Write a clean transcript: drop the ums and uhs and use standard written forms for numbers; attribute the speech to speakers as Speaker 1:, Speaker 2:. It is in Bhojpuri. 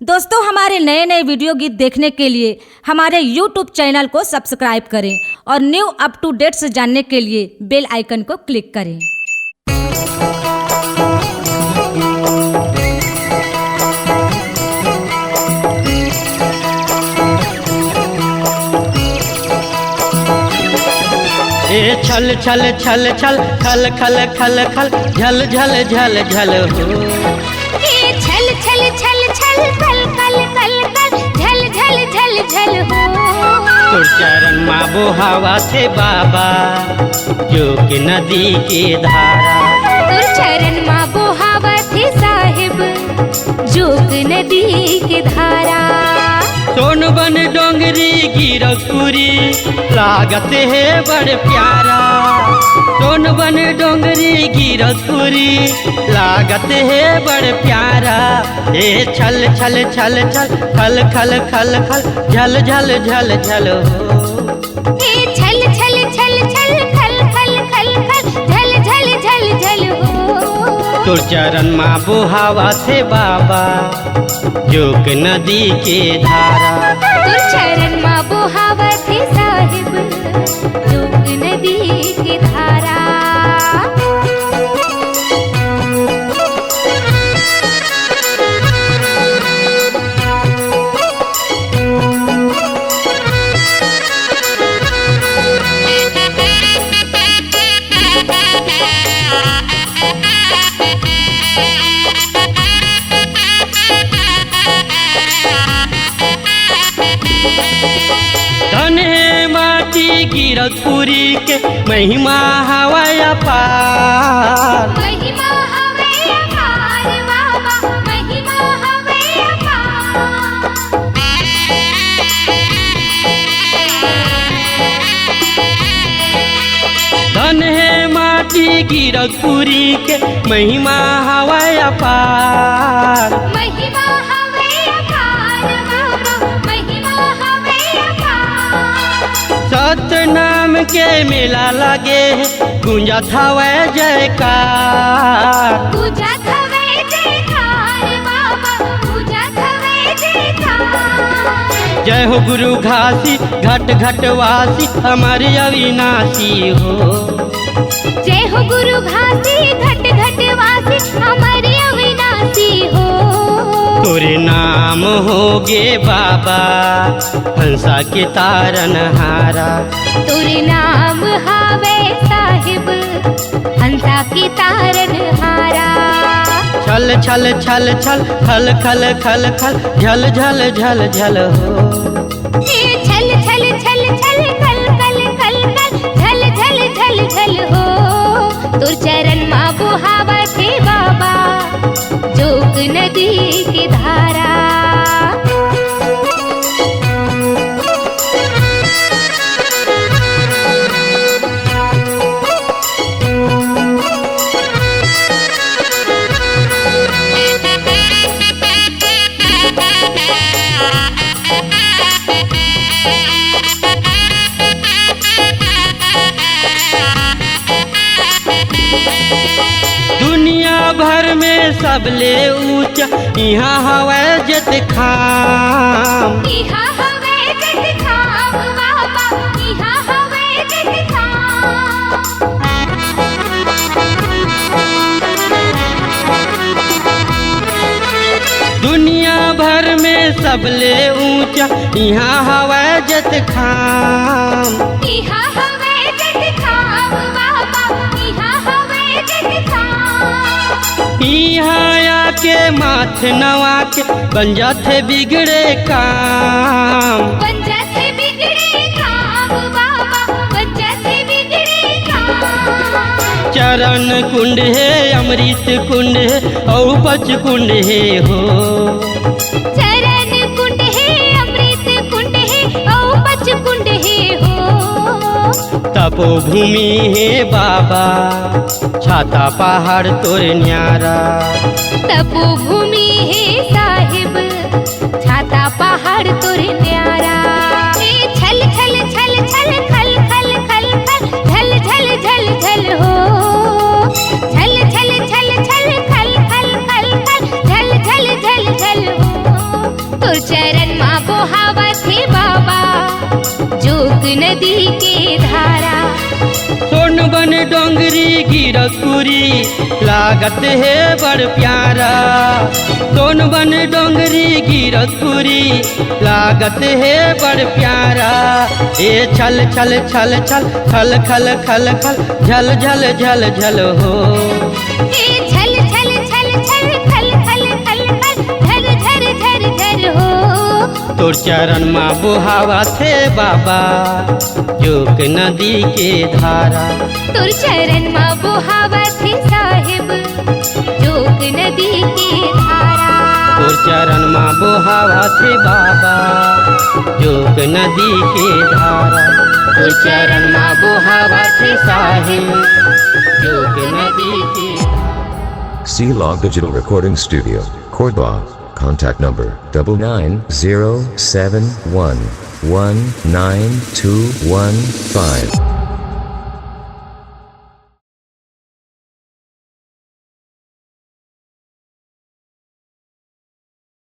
Speaker 1: दोस्तों, हमारे नए नए वीडियो गीत देखने के लिए हमारे YouTube चैनल को सब्सक्राइब करें और न्यू अप टू डेट्स जानने के लिए बेल आइकन को क्लिक करें।
Speaker 2: ए छल छल छल छल खल खल खल खल झल झल झल झल हो।
Speaker 3: ए छल छल छल छल खल खल खल खल झल झल झल झल हो।
Speaker 2: तोर चरण माँ बोहावा थे बाबा जो कि नदी के धारा।
Speaker 3: तोर चरण माँ बोहावा थे साहिब जोग नदी के धारा।
Speaker 2: सोन बन डोंगरी गिरखपुरी लागत है बड़ प्यारा। सोन बन डोंगरी गिरखपुरी लागत है बड़ प्यारा। ए छल छल छल छल खल खल खल खल झल झल झल झल हो।
Speaker 3: ए छल छल छल छल खल खल खल खल झल झल झल झल हो।
Speaker 2: तोर चरण माँ बोहावा थे बाबा जोग नदी के धारा।
Speaker 3: तोर चरण माँ बोहावा थे साहिब जोग नदी के धारा।
Speaker 2: धन है माटी गिरखपुरी के महिमा हवाय अपार।
Speaker 3: महिमा हवे अपार बाबा, महिमा हवे अपार।
Speaker 2: धन है माटी गिरखपुरी के महिमा हवाय अपार।
Speaker 3: महिमा हवे अपार बाबा, महिमा हवे अपार।
Speaker 2: सतनाम के मेला लगे गुंजत हवै जयकार।
Speaker 3: पूजत हवे जयकार बाबा, पूजत हवे जयकार।
Speaker 2: जय हो गुरु घासी घट घटवासी हमारे अविनाशी हो।
Speaker 3: जय हो गुरु घासी घट घटवासी हमारे अविनाशी हो।
Speaker 2: तोरे नाम होगे बाबा हंसा के तारन हारा।
Speaker 3: तोरे नाम हावे साहिब हंसा की तारन हारा।
Speaker 2: छल छल छल छल खल खल खल खल झल झल झल झल हो।
Speaker 3: ए छल छल छल छल खल खल खल खल झल झल झल झल हो। तोर चरण माँ बोहावा थे बाबा जोग नदी की धारा।
Speaker 2: दुनिया भर में सबले ऊंचा यहाँ हवै जत खाम।
Speaker 3: इहा हवे जत खाम बाबा, इहा हवे जत खाम।
Speaker 2: दुनिया भर में सबले ऊंचा यहाँ हवै जत खाम।
Speaker 3: इहा हवे जत खाम बाबा, इहा हवे जत खाम।
Speaker 2: यहाँ आके माथ नवा के बन जाते बिगड़े काम।
Speaker 3: बन जाते बिगड़े काम बाबा, बन जाते बिगड़े काम।
Speaker 2: चरण कुंड है अमृत कुंड है और बच कुंड है हो।
Speaker 3: चरण कुंड है अमृत कुंड है और बच कुंड है हो।
Speaker 2: तपोभूमि है बाबा छाता पहाड़ तोर न्यारा।
Speaker 3: तपोभूमि है साहिब छाता पहाड़ तोर न्यारा। ए छल छल छल छल खल खल खल खल झल झल झल झल हो। छल छल छल छल खल खल खल खल झल झल झल झल हो। तोर चरण माँ बोहावत हे बाबा जोग नदी के धारा।
Speaker 2: सोन बन डोंगरी गिरकुरी लागत है बड़ प्यारा। सोन बन डोंगरी गिरकुरी लागत है बड़ प्यारा। ए छल छल छल छल खल खल खल खल झल झल झल झल हो।
Speaker 3: ए छल छल छल छल खल खल खल खल झर झर झर झर हो।
Speaker 2: तोर चरण माँ बुहावा थे बाबा जोग नदी के धारा।
Speaker 3: तोर चरण माँ बोहावत हे साहिब जोग नदी के धारा।
Speaker 2: तोर चरण माँ बुहावा थे बाबा जोग नदी के धारा। तोर चरण माँ बुहावा थे साहिब जोग नदी के।
Speaker 4: C-Log Digital Recording Studio, Cordoba. Contact number 9907119215.